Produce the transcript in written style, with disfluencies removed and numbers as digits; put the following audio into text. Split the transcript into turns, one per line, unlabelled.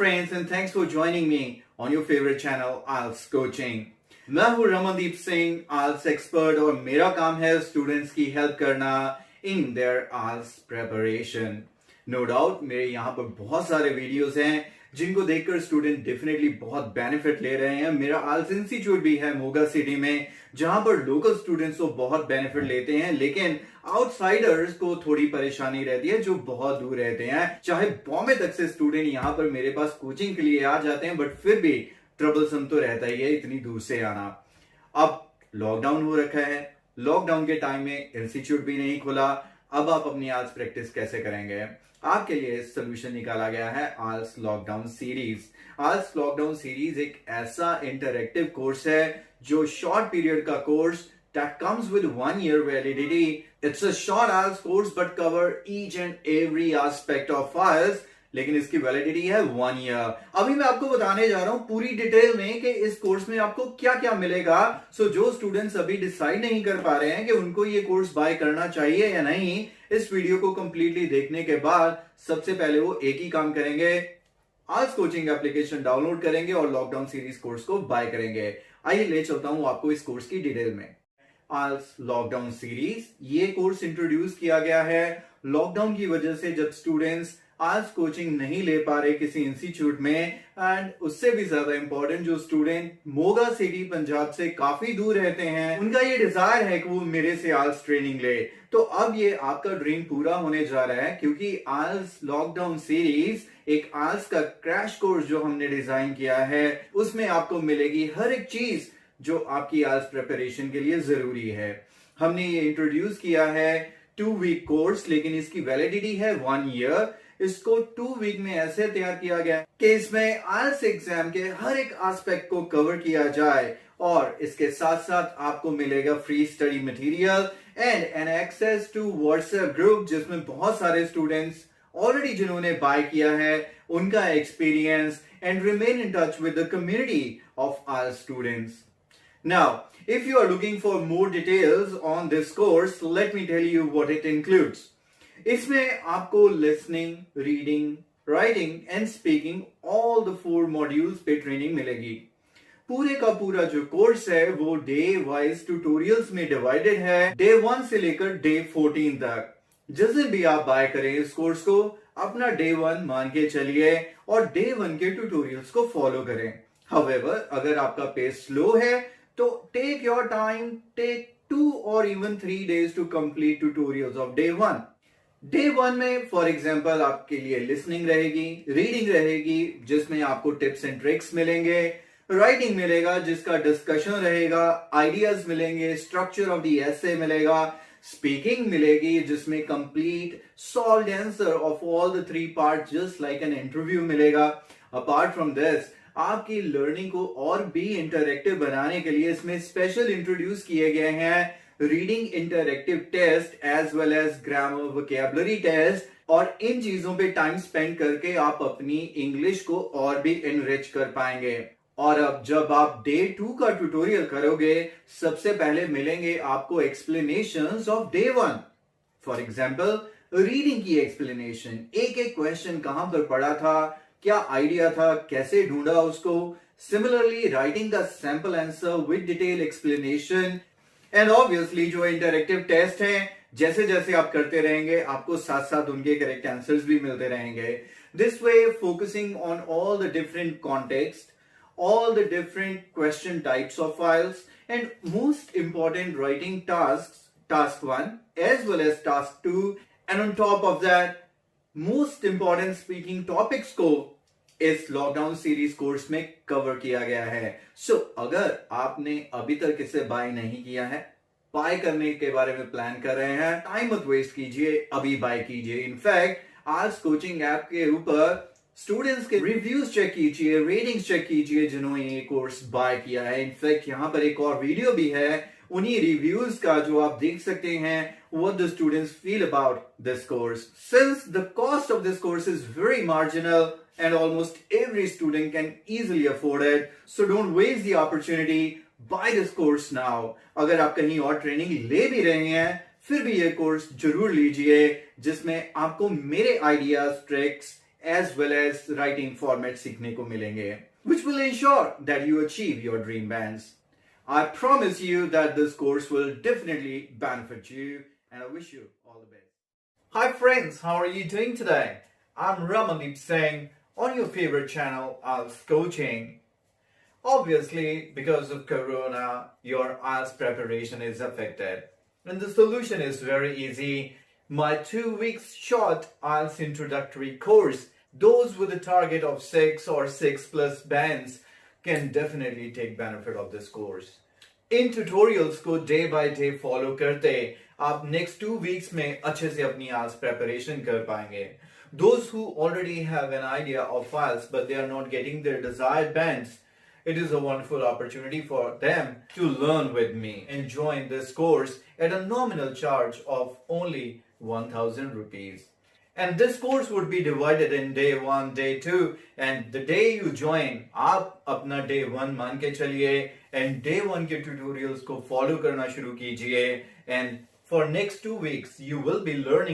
friends and thanks for joining me on your favorite channel IELTS Coaching। मैं हूँ Ramandeep Singh, IELTS expert और मेरा काम है स्टूडेंट्स की हेल्प करना in their IELTS preparation. No doubt मेरे यहाँ पर बहुत सारे वीडियोस हैं जिनको देखकर स्टूडेंट डेफिनेटली बहुत बेनिफिट ले रहे हैं। मेरा IELTS इंस्टीट्यूट भी है मोगा सिटी में, जहां पर लोकल स्टूडेंट्स तो बहुत बेनिफिट लेते हैं, लेकिन आउटसाइडर्स को थोड़ी परेशानी रहती है जो बहुत दूर रहते हैं। चाहे बॉम्बे तक से स्टूडेंट यहाँ पर मेरे पास कोचिंग के लिए आ जाते हैं, बट फिर भी ट्रबलसम तो रहता ही है इतनी दूर से आना। अब लॉकडाउन हो रखा है, लॉकडाउन के टाइम में इंस्टीट्यूट भी नहीं खुला। अब आप अपनी IELTS प्रैक्टिस कैसे करेंगे? आपके लिए सोल्यूशन निकाला गया है IELTS lockdown series. IELTS lockdown series एक ऐसा इंटरैक्टिव कोर्स है जो शॉर्ट पीरियड का course that comes with 1 year validity. It's a short IELTS course but cover each and every aspect of IELTS, लेकिन इसकी वैलिडिटी है 1 ईयर। अभी मैं आपको बताने जा रहा हूं पूरी डिटेल में कि इस कोर्स में आपको क्या क्या मिलेगा। सो जो स्टूडेंट्स अभी डिसाइड नहीं कर पा रहे हैं कि उनको ये कोर्स बाय करना चाहिए या नहीं, इस वीडियो को कंप्लीटली देखने के बाद सबसे पहले वो एक ही काम करेंगे, IELTS कोचिंग एप्लीकेशन डाउनलोड करेंगे और लॉकडाउन सीरीज कोर्स को बाय करेंगे। आइए ले चलता हूं आपको इस कोर्स की डिटेल में। IELTS लॉकडाउन सीरीज, ये कोर्स इंट्रोड्यूस किया गया है लॉकडाउन की वजह से, जब स्टूडेंट्स IELTS कोचिंग नहीं ले पा रहे किसी इंस्टीट्यूट में, एंड उससे भी ज्यादा इंपॉर्टेंट जो स्टूडेंट मोगा सिटी पंजाब से काफी दूर रहते हैं, उनका ये डिजायर है कि वो मेरे से IELTS ट्रेनिंग ले। तो अब ये आपका ड्रीम पूरा होने जा रहा है, क्योंकि IELTS लॉकडाउन सीरीज एक IELTS का क्रैश कोर्स जो हमने डिजाइन किया है, उसमें आपको मिलेगी हर एक चीज जो आपकी IELTS प्रिपरेशन के लिए जरूरी है। हमने ये इंट्रोड्यूस किया है 2 वीक कोर्स, लेकिन इसकी वैलिडिटी है 1 ईयर। इसको 2 वीक में ऐसे तैयार किया गया कि इसमें IELTS एग्जाम के हर एक एस्पेक्ट को कवर किया जाए, और इसके साथ साथ आपको मिलेगा free study material and an access to WhatsApp group, जिसमें बहुत सारे स्टूडेंट्स ऑलरेडी जिन्होंने बाय किया है उनका experience, and remain in touch with the community of IELTS students. Now, if you are looking for more details on this course, let me tell you what it includes. इसमें आपको listening, reading, writing and speaking all the 4 modules पे training मिलेगी। पूरे का पूरा जो course है वो डे वाइज ट्यूटोरियल्स में डिवाइडेड है, डे 1 से लेकर डे 14 तक। जिस दिन भी आप बाय करें इस कोर्स को, अपना डे 1 मान के चलिए और डे 1 के ट्यूटोरियल्स को फॉलो करें। However, अगर आपका पेस स्लो है तो take your time, take 2 or even 3 days to complete tutorials of day 1. Day 1 में फॉर एग्जाम्पल आपके लिए लिसनिंग रहेगी, रीडिंग रहेगी जिसमें आपको टिप्स एंड ट्रिक्स मिलेंगे, राइटिंग मिलेगा जिसका डिस्कशन रहेगा, आइडियाज मिलेंगे, स्ट्रक्चर ऑफ द एसे मिलेगा, स्पीकिंग मिलेगी जिसमें complete solved answer of all the 3 part just like an interview मिलेगा। अपार्ट फ्रॉम दिस, आपकी लर्निंग को और भी इंटरैक्टिव बनाने के लिए इसमें स्पेशल इंट्रोड्यूस किए गए हैं reading interactive test as well as grammar vocabulary test, और इन चीजों पे टाइम स्पेंड करके आप अपनी इंग्लिश को और भी एनरिच कर पाएंगे। और अब जब आप डे 2 का ट्यूटोरियल करोगे, सबसे पहले मिलेंगे आपको explanations of day 1। For example reading की एक्सप्लेनेशन, एक एक क्वेश्चन कहां पर पढ़ा था, क्या आइडिया था, कैसे ढूंढा उसको। Similarly writing the sample answer with detail explanation, and obviously जो इंटरैक्टिव टेस्ट हैं, जैसे जैसे आप करते रहेंगे आपको साथ साथ उनके करेक्ट आंसर्स भी मिलते रहेंगे। This way focusing on all the different context, all the different question types of files, and most important writing tasks, task 1 as well as task 2, and on top of that most important speaking topics को इस lockdown series course में cover किया गया है। सो अगर आपने अभी तक इसे बाय नहीं किया है, बाय करने के बारे में प्लान कर रहे हैं, टाइम मत वेस्ट कीजिए, अभी बाय कीजिए। इनफैक्ट IELTS कोचिंग ऐप के ऊपर स्टूडेंट्स के रिव्यूज चेक कीजिए, रेटिंग्स चेक कीजिए जिन्होंने ये कोर्स बाय किया है। इनफैक्ट यहाँ पर एक और वीडियो भी है उन्हीं रिव्यूज का, जो आप देख सकते हैं what the students feel about this course. Since the cost of this course is very marginal and almost every student can easily afford it, so don't waste the opportunity, buy this course now. अगर आप कहीं और training ले भी रहे हैं फिर भी ये कोर्स जरूर लीजिए, जिसमें आपको मेरे ideas, tricks as well as writing format सीखने को मिलेंगे, which will ensure that you achieve your dream bands. I promise you that this course will definitely benefit you, and I wish you all the best. Hi friends, how are you doing today? I'm Ramandeep Singh on your favorite channel, IELTS Coaching. Obviously, because of Corona, your IELTS preparation is affected. And the solution is very easy. My 2 weeks short IELTS introductory course, those with a target of 6 or 6 plus bands can definitely take benefit of this course. In tutorials को day by day follow करते आप next 2 weeks में अच्छे से अपनी IELTS preparation कर पाएंगे. Those who already have an idea of IELTS but they are not getting their desired bands, it is a wonderful opportunity for them to learn with me and join this course at a nominal charge of only 1,000 rupees. And this course would be divided in day 1, day 2, and the day you join, आप अपना day 1 मान के चलिए and day 1 के tutorials को follow करना शुरू कीजिए, and for next 2 weeks you will be learning